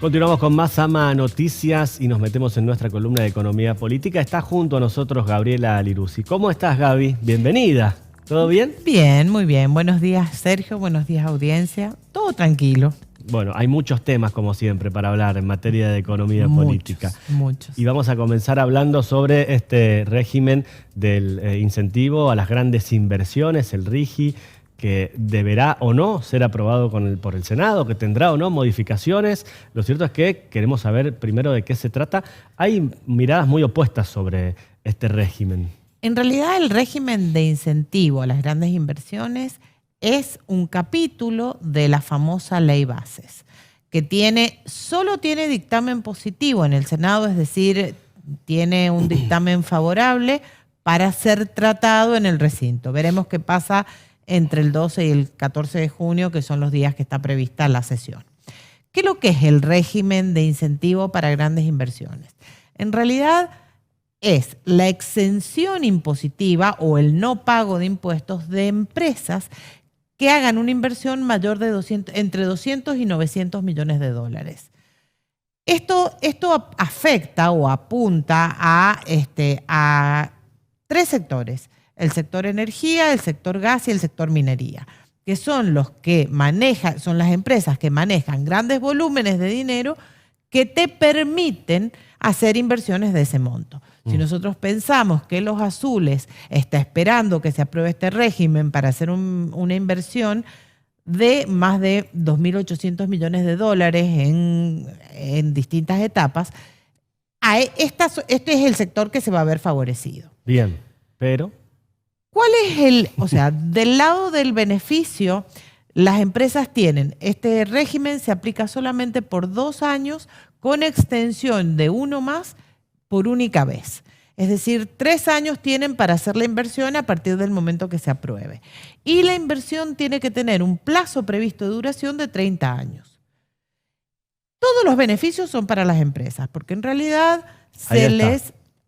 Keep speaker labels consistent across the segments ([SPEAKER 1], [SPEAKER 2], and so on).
[SPEAKER 1] Continuamos con más AMA Noticias y nos metemos en nuestra columna de Economía Política. Está junto a nosotros Gabriela Liruzzi. ¿Cómo estás, Gaby? Bienvenida. ¿Todo bien?
[SPEAKER 2] Bien, muy bien. Buenos días, Sergio. Buenos días, audiencia. Todo tranquilo.
[SPEAKER 1] Bueno, hay muchos temas, como siempre, para hablar en materia de economía política.
[SPEAKER 2] Muchos.
[SPEAKER 1] Y vamos a comenzar hablando sobre este régimen del incentivo a las grandes inversiones, el RIGI, que deberá o no ser aprobado por el Senado, que tendrá o no modificaciones. Lo cierto es que queremos saber primero de qué se trata. Hay miradas muy opuestas sobre este régimen.
[SPEAKER 2] En realidad, el régimen de incentivo a las grandes inversiones es un capítulo de la famosa Ley Bases, que solo tiene dictamen positivo en el Senado, es decir, tiene un dictamen favorable para ser tratado en el recinto. Veremos qué pasa entre el 12 y el 14 de junio, que son los días que está prevista la sesión. ¿Qué es lo que es el régimen de incentivo para grandes inversiones? En realidad es la exención impositiva o el no pago de impuestos de empresas que hagan una inversión mayor de entre 200 y 900 millones de dólares. Esto afecta o apunta a tres sectores: el sector energía, el sector gas y el sector minería, que son son las empresas que manejan grandes volúmenes de dinero que te permiten hacer inversiones de ese monto. Si nosotros pensamos que Los Azules está esperando que se apruebe este régimen para hacer una inversión de más de 2.800 millones de dólares en distintas etapas, este es el sector que se va a ver favorecido.
[SPEAKER 1] Bien, pero
[SPEAKER 2] ¿cuál es del lado del beneficio? Las empresas tienen, este régimen se aplica solamente por 2 años con extensión de 1 más por única vez. Es decir, 3 años tienen para hacer la inversión a partir del momento que se apruebe. Y la inversión tiene que tener un plazo previsto de duración de 30 años. Todos los beneficios son para las empresas, porque en realidad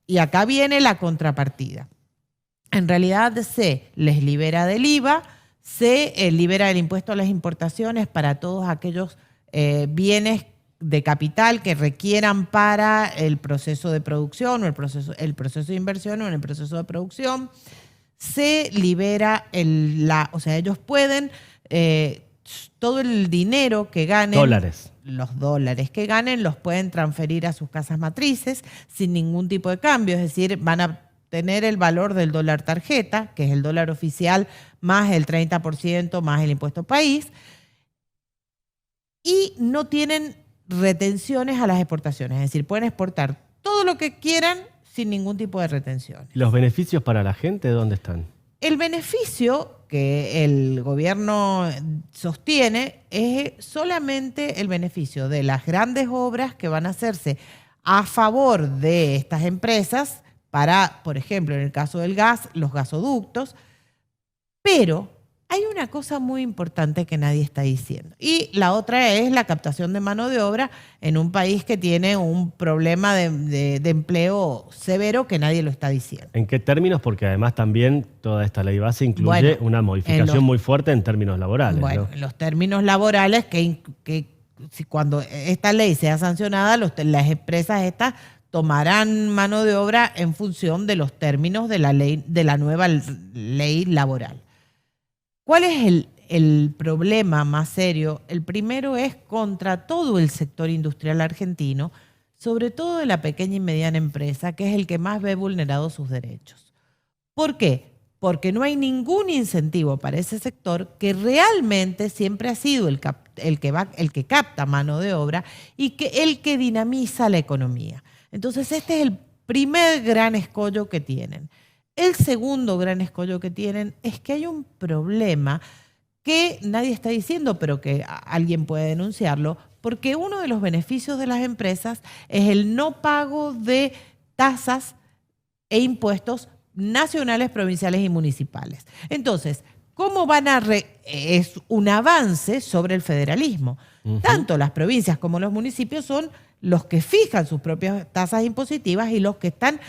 [SPEAKER 2] y acá viene la contrapartida. En realidad se les libera del IVA, se libera del impuesto a las importaciones para todos aquellos bienes de capital que requieran para el proceso de producción o el proceso de inversión o en el proceso de producción. Se libera ellos pueden, todo el dinero que ganen, los dólares que ganen, los pueden transferir a sus casas matrices sin ningún tipo de cambio, es decir, van a tener el valor del dólar tarjeta, que es el dólar oficial, más el 30% más el impuesto país, y no tienen retenciones a las exportaciones, es decir, pueden exportar todo lo que quieran sin ningún tipo de retenciones.
[SPEAKER 1] ¿Los beneficios para la gente dónde están?
[SPEAKER 2] El beneficio que el gobierno sostiene es solamente el beneficio de las grandes obras que van a hacerse a favor de estas empresas para, por ejemplo, en el caso del gas, los gasoductos, pero hay una cosa muy importante que nadie está diciendo. Y la otra es la captación de mano de obra en un país que tiene un problema de empleo severo que nadie lo está diciendo.
[SPEAKER 1] ¿En qué términos? Porque además también toda esta ley base incluye una modificación muy fuerte en términos laborales.
[SPEAKER 2] Bueno,
[SPEAKER 1] ¿no?
[SPEAKER 2] en los términos laborales, cuando esta ley sea sancionada, las empresas estas tomarán mano de obra en función de los términos de la nueva ley laboral. ¿Cuál es el problema más serio? El primero es contra todo el sector industrial argentino, sobre todo de la pequeña y mediana empresa, que es el que más ve vulnerados sus derechos. ¿Por qué? Porque no hay ningún incentivo para ese sector, que realmente siempre ha sido el que capta mano de obra y el que dinamiza la economía. Entonces, este es el primer gran escollo que tienen. El segundo gran escollo que tienen es que hay un problema que nadie está diciendo, pero que alguien puede denunciarlo, porque uno de los beneficios de las empresas es el no pago de tasas e impuestos nacionales, provinciales y municipales. Entonces, ¿cómo es un avance sobre el federalismo? Tanto las provincias como los municipios son los que fijan sus propias tasas impositivas y los que están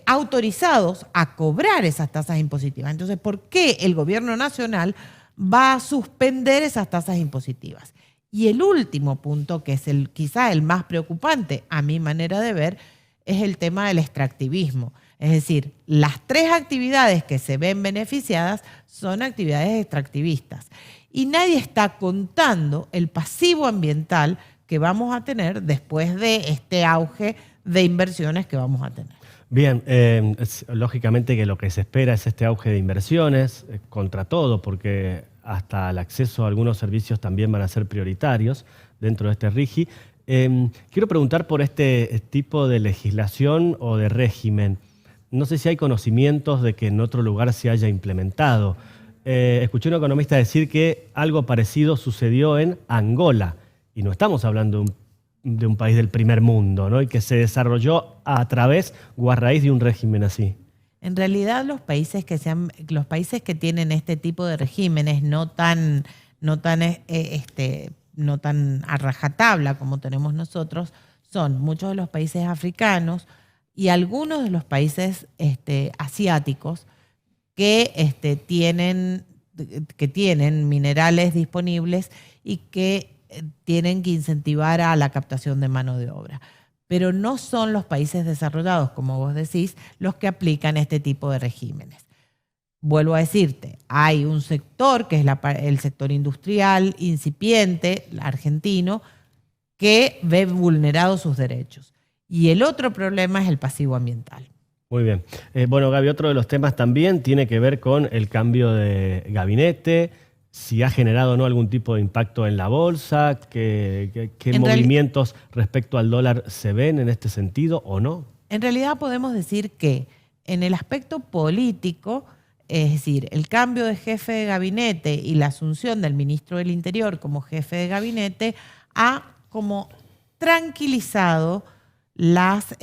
[SPEAKER 2] autorizados a cobrar esas tasas impositivas. Entonces, ¿por qué el gobierno nacional va a suspender esas tasas impositivas? Y el último punto, que es quizá el más preocupante a mi manera de ver, es el tema del extractivismo. Es decir, las 3 actividades que se ven beneficiadas son actividades extractivistas. Y nadie está contando el pasivo ambiental que vamos a tener después de este auge de inversiones que vamos a tener.
[SPEAKER 1] Bien, lógicamente que lo que se espera es este auge de inversiones, contra todo, porque hasta el acceso a algunos servicios también van a ser prioritarios dentro de este RIGI. Quiero preguntar por este tipo de legislación o de régimen. No sé si hay conocimientos de que en otro lugar se haya implementado. Escuché a un economista decir que algo parecido sucedió en Angola, y no estamos hablando de un país del primer mundo, ¿no? Y que se desarrolló a través o a raíz de un régimen así.
[SPEAKER 2] En realidad los países que tienen este tipo de regímenes no tan a rajatabla como tenemos nosotros, son muchos de los países africanos y algunos de los países asiáticos que tienen minerales disponibles y que tienen que incentivar a la captación de mano de obra. Pero no son los países desarrollados, como vos decís, los que aplican este tipo de regímenes. Vuelvo a decirte, hay un sector, que es el sector industrial incipiente, argentino, que ve vulnerados sus derechos. Y el otro problema es el pasivo ambiental.
[SPEAKER 1] Muy bien. Bueno, Gaby, otro de los temas también tiene que ver con el cambio de gabinete, si ha generado o no algún tipo de impacto en la bolsa, qué movimientos respecto al dólar se ven en este sentido o no.
[SPEAKER 2] En realidad podemos decir que en el aspecto político, es decir, el cambio de jefe de gabinete y la asunción del ministro del Interior como jefe de gabinete ha como tranquilizado las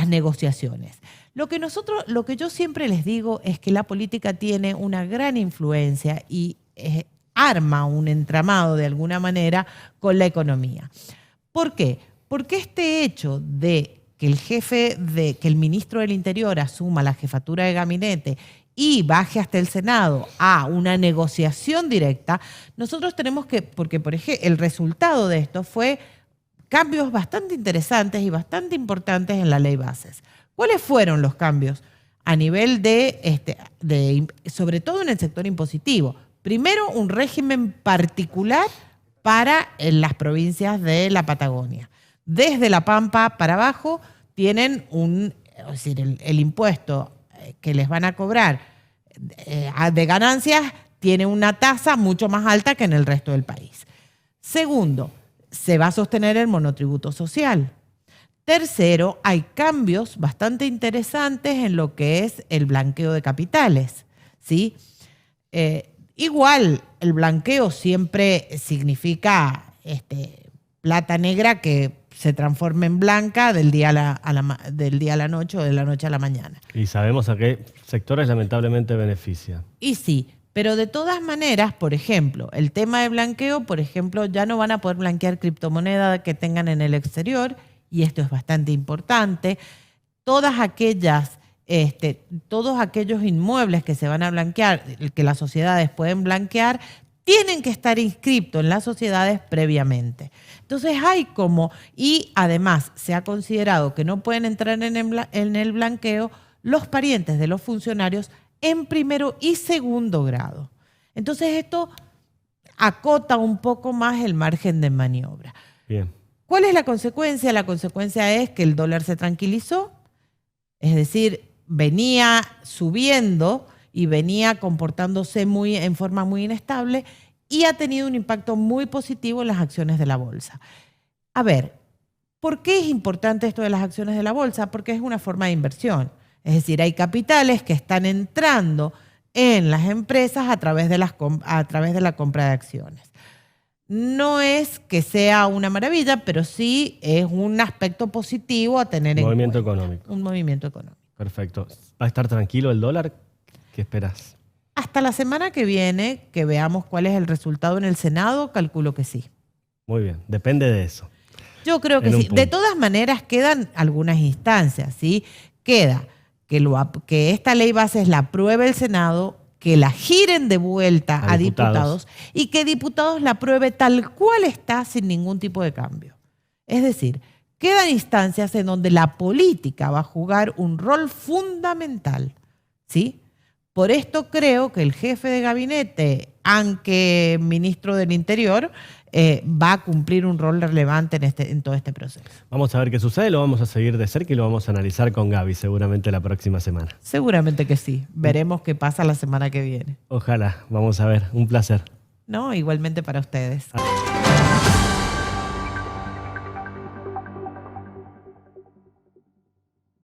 [SPEAKER 2] negociaciones. Lo que yo siempre les digo es que la política tiene una gran influencia y arma un entramado de alguna manera con la economía. ¿Por qué? Porque este hecho de que el ministro del Interior asuma la jefatura de gabinete y baje hasta el Senado a una negociación directa, nosotros tenemos porque por ejemplo, el resultado de esto fue cambios bastante interesantes y bastante importantes en la ley bases. ¿Cuáles fueron los cambios a nivel sobre todo en el sector impositivo? Primero, un régimen particular para las provincias de la Patagonia. Desde La Pampa para abajo tienen el impuesto que les van a cobrar de ganancias tiene una tasa mucho más alta que en el resto del país. Segundo, se va a sostener el monotributo social. Tercero, hay cambios bastante interesantes en lo que es el blanqueo de capitales, ¿sí? Igual, el blanqueo siempre significa plata negra que se transforma en blanca del día a la noche o de la noche a la mañana.
[SPEAKER 1] Y sabemos a qué sectores lamentablemente beneficia.
[SPEAKER 2] Y sí, pero de todas maneras, por ejemplo, el tema de blanqueo, por ejemplo, ya no van a poder blanquear criptomoneda que tengan en el exterior, y esto es bastante importante. Todos aquellos inmuebles que se van a blanquear, que las sociedades pueden blanquear, tienen que estar inscritos en las sociedades previamente. Entonces y además se ha considerado que no pueden entrar en el blanqueo los parientes de los funcionarios en primero y segundo grado. Entonces esto acota un poco más el margen de maniobra.
[SPEAKER 1] Bien.
[SPEAKER 2] ¿Cuál es la consecuencia? La consecuencia es que el dólar se tranquilizó, es decir, venía subiendo y venía comportándose en forma muy inestable y ha tenido un impacto muy positivo en las acciones de la bolsa. A ver, ¿por qué es importante esto de las acciones de la bolsa? Porque es una forma de inversión. Es decir, hay capitales que están entrando en las empresas a través de la compra de acciones. No es que sea una maravilla, pero sí es un aspecto positivo a tener en cuenta.
[SPEAKER 1] Movimiento económico.
[SPEAKER 2] Un movimiento económico.
[SPEAKER 1] Perfecto. ¿Va a estar tranquilo el dólar? ¿Qué esperas?
[SPEAKER 2] Hasta la semana que viene, que veamos cuál es el resultado en el Senado, calculo que sí.
[SPEAKER 1] Muy bien, depende de eso.
[SPEAKER 2] Yo creo que sí. De todas maneras, quedan algunas instancias, ¿sí? Queda que esta ley bases la apruebe el Senado que la giren de vuelta
[SPEAKER 1] A
[SPEAKER 2] a
[SPEAKER 1] diputados.
[SPEAKER 2] diputados y que diputados la apruebe tal cual está sin ningún tipo de cambio. Es decir, quedan instancias en donde la política va a jugar un rol fundamental, ¿sí? Por esto creo que el jefe de gabinete, aunque ministro del Interior, va a cumplir un rol relevante en todo este proceso.
[SPEAKER 1] Vamos a ver qué sucede, lo vamos a seguir de cerca y lo vamos a analizar con Gaby seguramente la próxima semana.
[SPEAKER 2] Seguramente que sí. Veremos qué pasa la semana que viene.
[SPEAKER 1] Ojalá, vamos a ver, un placer.
[SPEAKER 2] No, igualmente para ustedes.